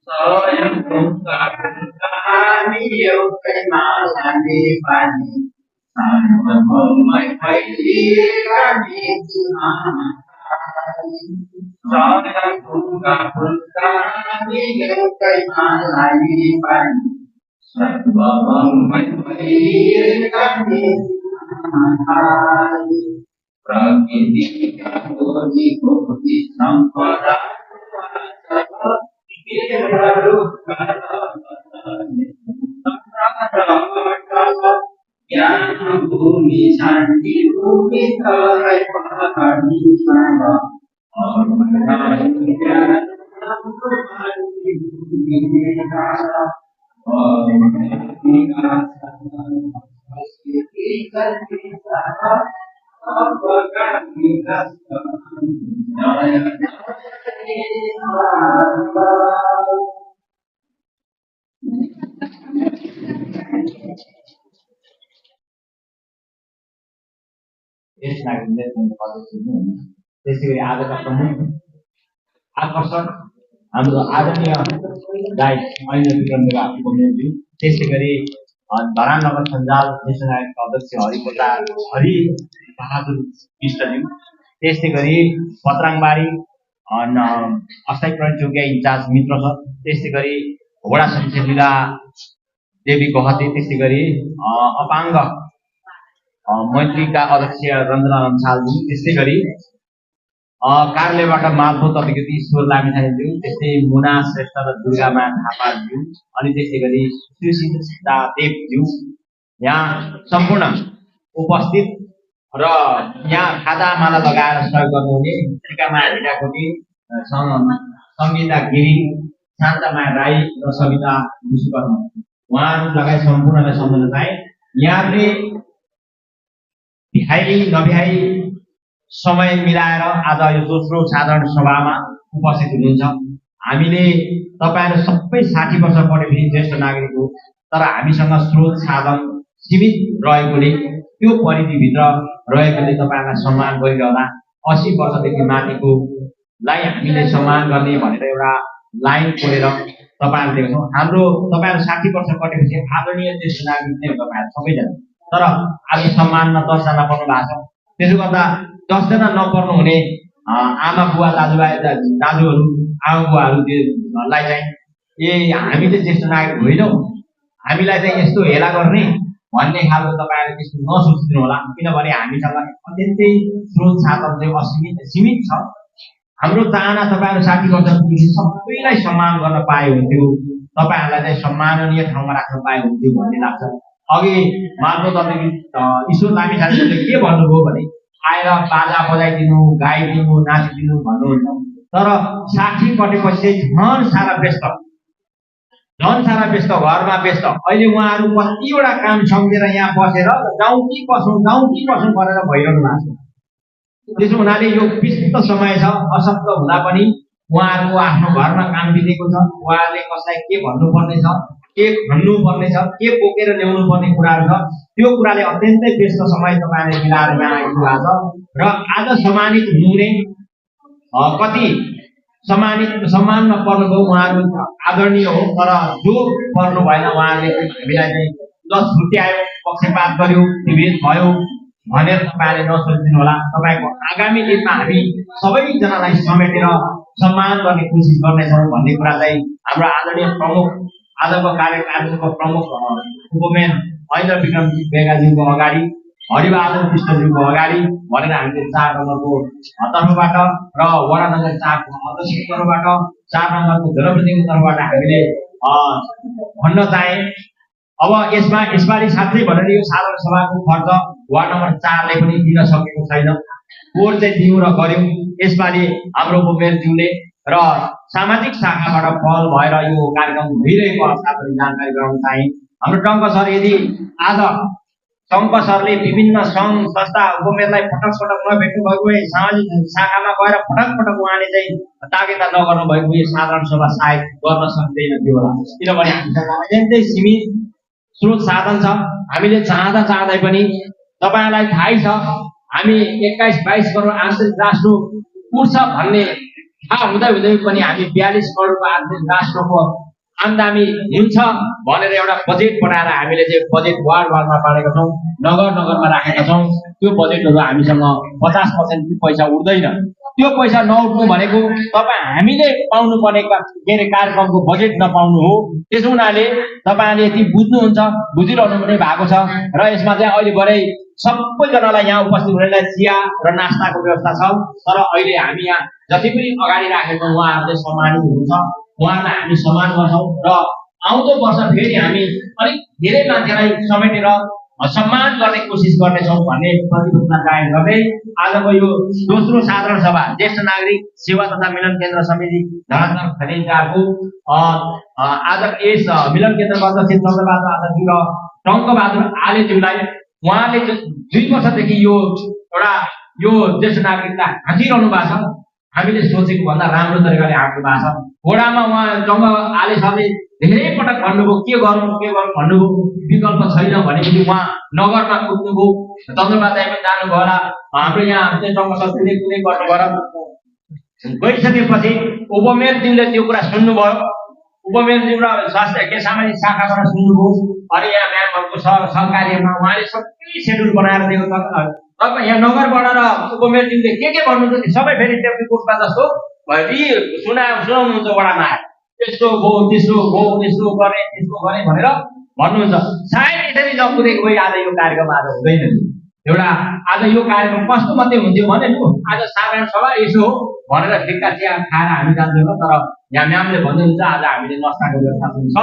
Sayang kami eukai malani pani sama memai kami Tuhan. Sayang kami eukai malani pani sama memai kami Tuhan. Prakiti kami koti sampara yang bumi santi bumi terai pahami sama orang yang apakah kita यसलाई त्यसैगरी आजका प्रमुख आकर्षक हाम्रो आदरणीय गायक ऐन्द्र विक्रमदेव उपमेयरज्यू, त्यसै गरी धरान नगर सञ्जाल नेसनल अध्यक्ष हरि बहादुर विष्टज्यू, त्यसै गरी पत्राङबारी अस्थायी प्रहरी चौकी इन्चार्ज मित्र सर, त्यसै गरी वडा सदस्य लीला देवी गहते, त्यसै गरी अपाङ्ग मैत्रीका अध्यक्ष रञ्जना लम्सालज्यू, त्यसै गरी कार्यालयबाट मालपोत अभिज्ञ ईश्वर लामिछानेज्यू, त्यस्तै मुना श्रेष्ठ र दुर्गामा थापाज्यू, अनि त्यसै गरी सुशीता देवज्यू, यहाँ सम्पूर्ण उपस्थित र यहाँ खाजामाला लगाएर सहयोग गर्नुहुने टिकामा हिराकोटी, सङ्गीता गिरी, शान्तमाया राई र सविता विश्वकर्म, उहाँहरू लगायत सम्पूर्णलाई सम्झन चाहे। यहाँले भिहाई नभिहाई समय मिलाएर आज यो दोस्रो साधारण सभामा उपस्थित हुनुहुन्छ। हामीले तपाईहरु सबै 60 वर्ष पढेपछि ज्येष्ठ नागरिक हो, तर हामीसँग स्रोत साधन सीमित रहेकोले त्यो परिधिभित्र रहेकोले तपाईहरुलाई सम्मान गरिरहँदा 80 वर्षदेखि माथिको लाई हामीले सम्मान गर्ने भनेर एउटा लाइन कोरेर तपाईहरुले देख्छौं। हाम्रो तपाईहरु 60 वर्ष पढेपछि आदरणीय ज्येष्ठ नागरिक नै तपाईहरु सबैजना, तर आज सम्मानमा 10 जना पर्नु भएको छ। त्यसो गर्दा 10 जना नपर्नु हुने आमा बुवा दाजुहरू आमा बुवाहरूलाई चाहिँ हामीले ज्येष्ठ नागरिक होइनौं, हामीलाई चाहिँ यस्तो हेला गर्ने भन्ने खालको तपाईहरुले त्यस्तो नसोच्नु होला, किनभने हामीसँग अत्यन्तै स्रोत साधन चाहिँ सीमित छ। हाम्रो चाहना तपाईहरु 60 वर्ष पुगेपछि सबैलाई सम्मान गर्न पाए हुन्थ्यो, तपाईहरुलाई चाहिँ सम्माननीय ठाउँमा राख्न पाए हुन्थ्यो भन्ने लाग्छ। अघि मार्फत ईश्वर लामिछानेले के भन्नुभयो भने आएर बाजा बजाइदिनु, गाइदिनु, नाचिदिनु भन्नुहुन्छ, तर 60 कटेपछि झन् सारा व्यस्त घरमा व्यस्त। अहिले उहाँहरू कतिवटा काम सम्झेर यहाँ बसेर गाउँ कि कसौँ गरेर भइरहनु भएको छ। त्यसो हुनाले यो व्यस्त समय छ, अशक्त हुँदा पनि उहाँहरूको आफ्नो घरमा काम बितेको छ, उहाँहरूले कसलाई के भन्नुपर्ने छ, के भन्नुपर्ने छ, के बोकेर ल्याउनु पर्ने कुराहरू छ, त्यो कुराले अत्यन्तै व्यस्त समय तपाईहरुले मिलाएर यहाँ आइदिनु भएको छ। र आज सम्मानित हुनुहुने कति सम्मानमा पर्नुभयो उहाँहरू आदरणीय हो, तर जो पर्नु भएन उहाँहरूले हामीलाई चाहिँ 10 छुट्यायो, पक्षपात गर्यो, विभेद भयो भनेर तपाईहरुले नसोचिदिनु होला। तपाईको आगामी दिनमा हामी सबैजनालाई समेटेर सम्मान गर्ने कोसिस गर्नेछौँ भन्ने कुरा चाहिँ हाम्रो आदरणीय प्रमुख आजको कार्यक्रमको प्रमुख उपमेयर ऐन्द्र विक्रम बेगाज्यूको अगाडि, हरिबहादुर विष्टज्यूको अगाडि भनेर हामीले 4 नम्बरको तर्फबाट र वडा नम्बर 4 को अध्यक्षको तर्फबाट 4 नम्बरको जनप्रतिनिधिको तर्फबाट हामीले भन्न चाहे। अब यसपालि साथै भनेर यो साधारण सभाको खर्च वार्ड नम्बर 4 ले पनि दिन सकेको छैन, कोर चाहिँ दिउँ र गर्यौं। यसपालि हाम्रो उपमेयरज्यूले र सामाजिक शाखाबाट पहल भएर यो कार्यक्रम भइरहेको अवस्था पनि जानकारी गराउन चाहे। हाम्रो टङ्क सर, यदि आज टङ्क सरले विभिन्न सङ्घ संस्था उपमेयरलाई पटक नभेट्नु भएको भए, सामाजिक शाखामा गएर पटक उहाँले चाहिँ ताकेता नगर्नु भएको यो साधारण सभा सायद गर्न सक्दैन थियो होला, किनभने हामीसँग अत्यन्तै सीमित स्रोत साधन छ। हामीले चाहँदै पनि तपाईहरुलाई थाहै छ हामी 21-22 करोड आन्तरिक राष्ट्र उठ्छ भन्ने थाहा हुँदै पनि हामी 42 करोडको आर्थिक राष्ट्रको आम्दानी हुन्छ भनेर एउटा बजेट बनाएर हामीले चाहिँ बजेट वार्डमा बाँडेका छौँ, नगरमा राखेका छौँ। त्यो बजेटहरू हामीसँग 50% पैसा उठ्दैन। त्यो पैसा नउठ्नु भनेको तपाईँ हामीले पाउनुपर्ने के अरे कार्यक्रमको बजेट नपाउनु हो। त्यसो हुनाले तपाईँले यति बुझ्नुहुन्छ, बुझिरहनु पनि भएको छ र यसमा चाहिँ अहिले भरे सबैजनालाई यहाँ उपस्थित हुनेलाई चिया र नास्ताको व्यवस्था छ। तर अहिले हामी यहाँ जति पनि अगाडि राखेको उहाँहरूले सम्मानित हुनुहुन्छ, उहाँलाई हामी सम्मान गर्छौँ र आउँदो वर्ष फेरि हामी अलिक धेरै मान्छेलाई समेटेर सम्मान गर्ने कोसिस गर्नेछौँ भन्ने प्रतिबद्धता जाहेर गर्दै आजको यो दोस्रो साधारण सभा ज्येष्ठ नागरिक सेवा तथा मिलन केन्द्र समिति धराधर खैरेनीको आज यस मिलन केन्द्रका अध्यक्ष चन्द्रबहादुर आचार्यज्यू र टङ्कबहादुर आलेज्यूलाई उहाँले 2 वर्षदेखि यो ज्येष्ठ नागरिकलाई हाँकिरहनु भएको छ। हामीले सोचेको भन्दा राम्रो तरिकाले हाँक्नु भएको छ। वडामा उहाँ टङ्क आले सरले धेरै पटक भन्नुभयो के गरौँ भन्नुभयो, विकल्प छैन भनेपछि उहाँ नगरमा कुद्नुभयो। चन्द्रबहादुर पनि जानुभयो होला, हाम्रो यहाँ चाहिँ टङ्क सर कुनै गर्नुभयो र गइसकेपछि उपमेयरज्यूले त्यो कुरा सुन्नुभयो। उपमेयरज्यू र स्वास्थ्य सामाजिक शाखाबाट सुन्नुभयो। अनि यहाँ म्यामहरूको सहकार्यमा उहाँले सबै सेड्युल बनाएर दिएको छ। तपाईँ यहाँ नगरबाट र उपमेयरज्यूले के भन्नुहुन्छ सबै फेरि टेप्टी कोर्टमा जस्तो सुनाउनुहुन्छ वडामा आएर यस्तो भयो त्यस्तो भयो यस्तो गरे भनेर भन्नुहुन्छ। सायद यसरी नकुदेको भए आज यो कार्यक्रम आज हुँदैन। एउटा आज यो कार्यक्रम कस्तो मात्रै हुन्थ्यो भने आज साधारण सभा यसो हो भनेर ठिक्का चिया खाएर हामी जान्दैनौँ। तर यहाँ म्यामले भन्नुहुन्छ आज हामीले नास्ताको व्यवस्था पनि छ,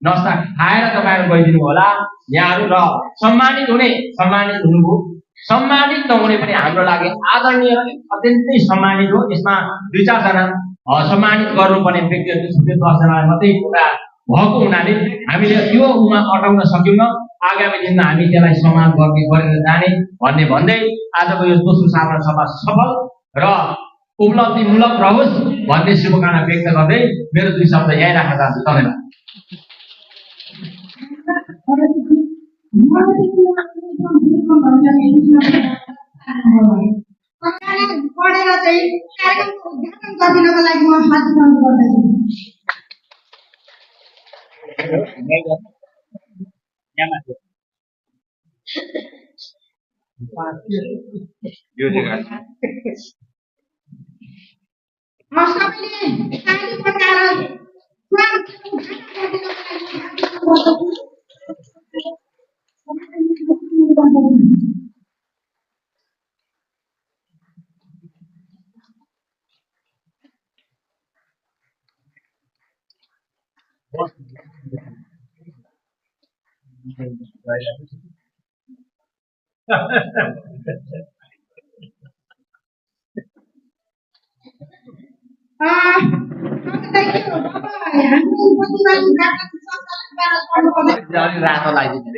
नास्ता खाएर तपाईँहरू गइदिनु होला यहाँहरू र सम्मानित हुनुभयो। सम्मानित नहुने पनि हाम्रो लागि आदरणीय अत्यन्तै सम्मानित हो। यसमा 2-4 जना सम्मानित गर्नुपर्ने व्यक्तिहरू छुट्टै 10 जनालाई मात्रै कुरा भएको हुनाले हामीले त्यो अटाउन सक्यौँ। आगामी दिनमा हामी त्यसलाई सम्मान गरेर जाने भन्दै आजको यो दोस्रो साधारण सभा सफल र उपलब्धिमूलक रहोस् भन्ने शुभकामना व्यक्त गर्दै मेरो 2 शब्द यहीँ राख्न चाहन्छु। धन्यवाद। पढेर चाहिँ कार्यक्रमको उद्घाटन गरिदिनको लागि म हात जोड्नु पर्दछु। सबैले ताली बजाएर रातो लगाइदिनु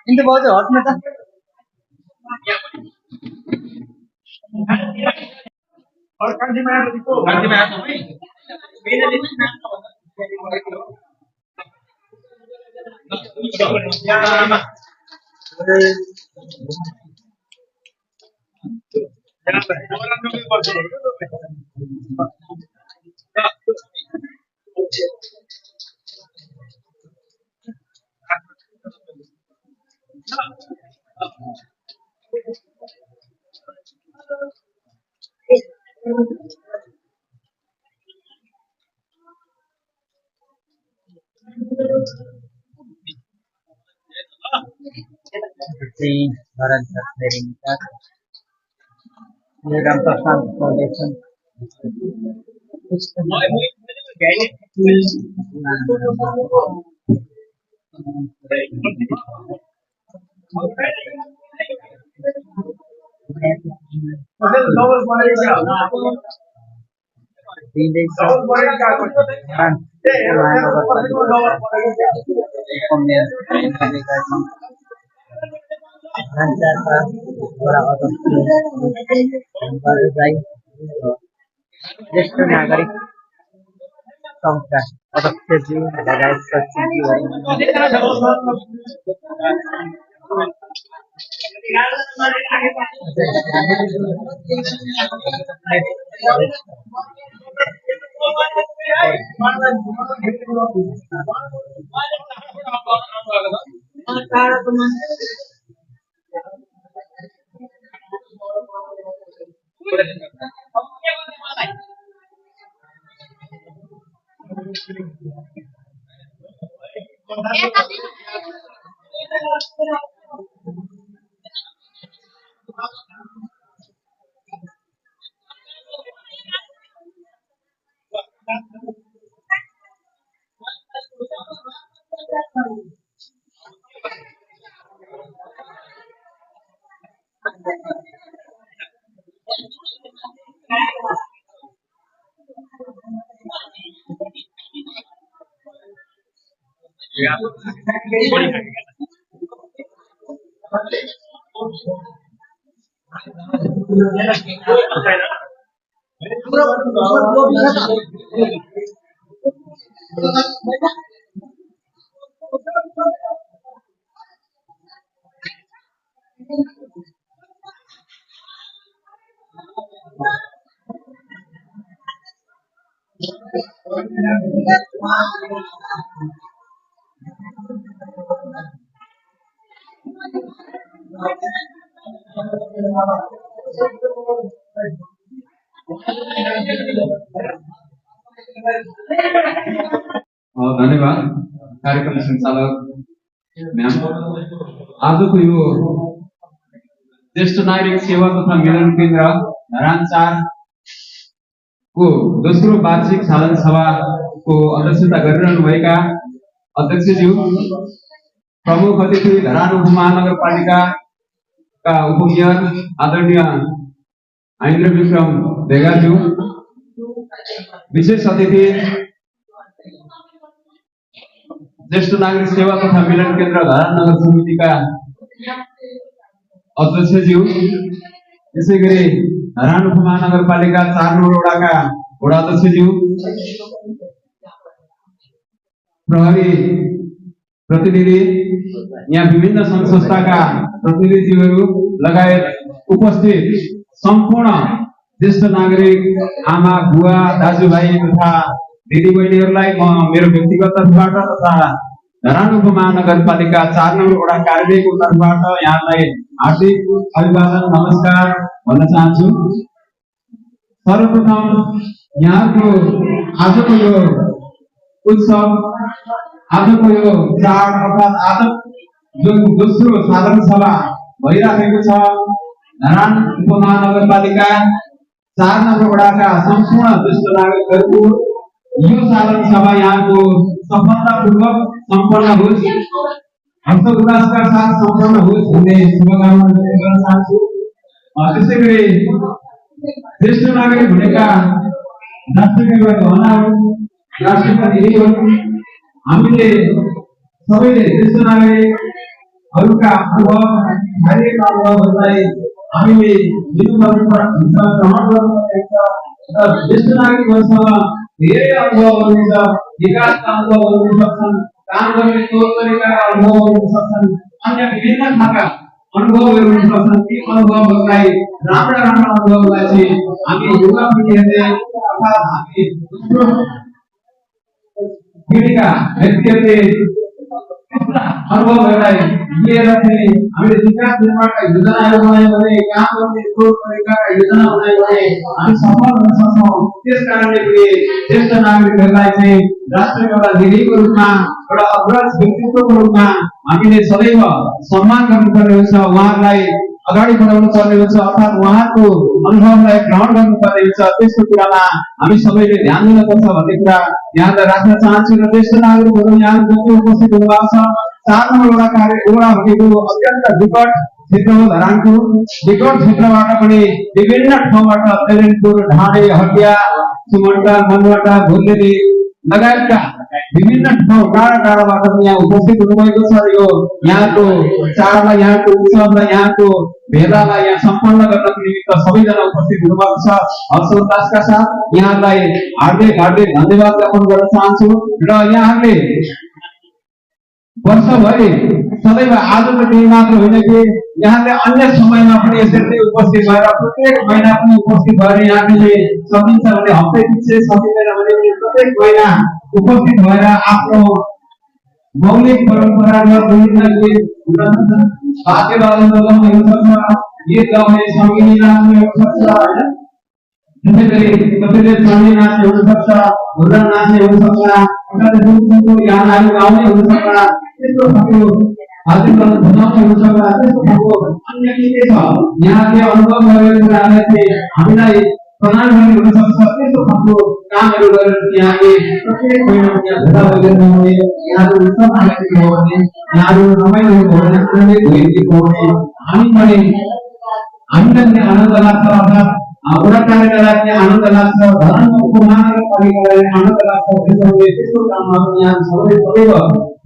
Ini बहुत हॉट में था और कांची में आया तो कांची में आया तो भाई मेरे लिए seperti barang pemerintah Rampasan Foundation ज्येष्ठ नागरिक संघका अध्यक्षज्यू लगायत धन्यवाद कार्यक्रम संचालक म्याम आजको यो ज्येष्ठ नागरिक सेवा तथा मिलन केन्द्र धरान 4 को दोस्रो वार्षिक साधारण सभाको अध्यक्षता गरिरहनुभएका अध्यक्षज्यू प्रमुख अतिथि धरान उपमहानगरपालिकाका उपमेयर आदरणीय आइन्द्र विक्रम भेगाज्यू, विशेष अतिथि ज्येष्ठ नागरिक सेवा तथा मिलन केन्द्र धरान नगर समितिका अध्यक्षज्यू, त्यसै गरी धरान उपमहानगरपालिका 4 नम्बर वडाका वडा अध्यक्षज्यू, प्रहरी प्रतिनिधि, यहाँ विभिन्न संघ संस्थाका प्रतिनिधिज्यूहरू लगायत उपस्थित सम्पूर्ण ज्येष्ठ नागरिक आमा बुवा दाजुभाइ तथा दिदीबहिनीहरूलाई म मेरो व्यक्तिगत तर्फबाट तथा धरान उपमहानगरपालिका 4 नम्बर वडा कार्यालयको तर्फबाट यहाँलाई हार्दिक अभिवादन नमस्कार भन्न चाहन्छु। सर्वप्रथम यहाँको आजको यो उत्सव, आजको यो चाड अर्थात् आज जुन दोस्रो साधारण सभा भइराखेको छ, धरान उपमहानगरपालिका 4 नम्बर वडाका सम्पूर्ण ज्येष्ठ नागरिकहरूको यो साधारण सभा यहाँको सफलतापूर्वक सम्पन्न होस् हर्ष उल्लासका साथ सम्पन्न होस् भन्ने शुभकामना व्यक्त गर्न चाहन्छु। त्यसै गरी ज्येष्ठ नागरिक भनेका राष्ट्रिय राष्ट्रपतिहरू हामीले सबैले ज्येष्ठ नागरिकहरूका अनुभव कार्यका अनुभवहरूलाई हामीले लिनुपर्छ, ग्रहण गर्नुपर्छ र ज्येष्ठ नागरिकहरूसँग धेरै अनुभवहरू हुन्छ, विकासका अनुभवहरू हुन सक्छन्, काम गर्ने तौर तरिकाका अनुभवहरू हुन सक्छन्, अन्य विभिन्न खालका अनुभवहरू हुन सक्छन्। ती अनुभवहरूलाई राम्रा अनुभवलाई चाहिँ हामी युवा पिँढीहरूले अर्थात् हामी दोस्रो पिँढीका व्यक्तिहरूले अनुभवहरूलाई लिएर चाहिँ हामीले विकास निर्माणका योजनाहरू बनायौँ भने, काम गर्ने तौर तरिकाका योजना बनायौँ भने हामी सफल हुन सक्छौँ। त्यस कारणले पनि ज्येष्ठ नागरिकहरूलाई चाहिँ राष्ट्रको एउटा लिडरको रूपमा, एउटा अग्रज व्यक्तित्वको रूपमा हामीले सदैव सम्मान गर्नुपर्ने हुन्छ, उहाँहरूलाई अगाडि बढाउनु पर्ने हुन्छ, अर्थात् उहाँको अनुभवलाई ग्रहण गर्नुपर्ने हुन्छ। त्यसको कुरामा हामी सबैले ध्यान दिनुपर्छ भन्ने कुरा यहाँलाई राख्न चाहन्छु। र ज्येष्ठ नागरिकहरू यहाँ जति उपस्थित हुनुभएको छ, 4 नम्बर वडा भनेको अत्यन्त विकट क्षेत्र हो। धरानको विकट क्षेत्रबाट पनि विभिन्न ठाउँबाट तेरेनपुर, ढाँडे, हटिया, सुमन्टा, मनवाटा, भोलेरी लगायतका विभिन्न ठाउँ टाढा टाढाबाट पनि यहाँ उपस्थित हुनुभएको छ। यो यहाँको चाडलाई, यहाँको उत्सवलाई, यहाँको भेलालाई यहाँ सम्पन्न गर्नको निमित्त सबैजना उपस्थित हुनुभएको छ। हर्षोल्लासका साथ यहाँलाई हार्दिक हार्दिक धन्यवाद ज्ञापन गर्न चाहन्छु। र यहाँहरूले वर्षभरि सदैव आजको दिन मात्र होइन कि यहाँले अन्य समयमा पनि यसरी उपस्थित भएर, प्रत्येक महिना पनि उपस्थित भएर यहाँले सकिन्छ भने हप्तै पछि, सकिँदैन भने प्रत्येक महिना उपस्थित भएर आफ्नो मौलिक परम्परागत विभिन्न गीत वाद्य वादन बजाउने हुन सक्छ, गीत गाउने, सङ्गीत नाच्ने हुन सक्छ होइन। त्यसै गरी कतिले चण्डी नाच्ने हुन सक्छ, हुर्रा नाच्ने हुन सक्छ, कतिले दुःखको गानाहरू गाउने हुन सक्छ, त्यस्तो खालको आदिवासी बजाउने हुन सक्छ, त्यस्तो खालको अन्य के छ यहाँले अनुभव गरेको कुरालाई चाहिँ हामीलाई प्रदान गर्ने हुन सक्छ। त्यस्तो खालको कामहरू गरेर यहाँले प्रत्येक महिना यहाँ भेला भइदिनु हो भने, यहाँहरू उत्सव आयोजित हो भने, यहाँहरू रमाइलो हो भने, आनन्दित भइदिएको हो भने हामी पनि हामीलाई आनन्द लाग्छ, अर्थात् वडा कार्यकाललाई आनन्द लाग्छ, धरानको उपमहानगरपालिकालाई आनन्द लाग्छ। त्यसैले त्यस्तो काममा पनि यहाँ सबैले सदैव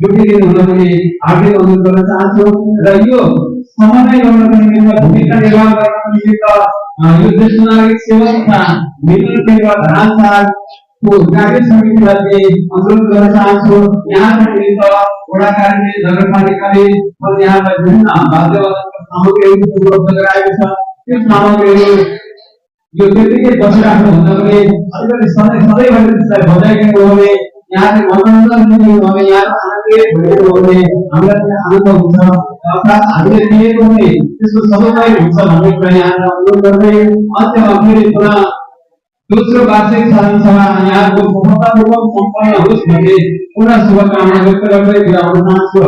जुटिदिनु हुन पनि हार्दिक अनुरोध गर्न चाहन्छु। र यो समन्वय गर्नको निमित्त, भूमिका निर्वाह गर्नको निमित्त यो ज्येष्ठ नागरिक सेवा तथा मिलन टेवा धरानसारको कार्य समितिलाई अनुरोध गर्न चाहन्छु। यहाँको निमित्त वडा कार्यालय नगरपालिकाले पनि यहाँलाई विभिन्न वाद्य वादनका सामग्रीहरू उपलब्ध गराएको छ। त्यो सामग्रीहरू यो त्यतिकै बसिराख्नु भन्दा पनि अलिकति सधैँभरि त्यसलाई बजाइदिनु हो भने, यहाँले मनोरञ्जन दिनु हो भने, यहाँ आनन्दित भइदिनु हो भने हामीलाई पनि आनन्द हुन्छ, अर्थात् हामीले दिएको पनि त्यसको सदुपयोग हुन्छ भन्ने कुरा यहाँलाई अनुरोध गर्दै अन्त्यमा फेरि पुनः दोस्रो वार्षिक साधारण सभा यहाँको सफलतापूर्वक सम्पन्न होस् भन्ने पुनः शुभकामना व्यक्त गर्दै बिदा हुन चाहन्छु।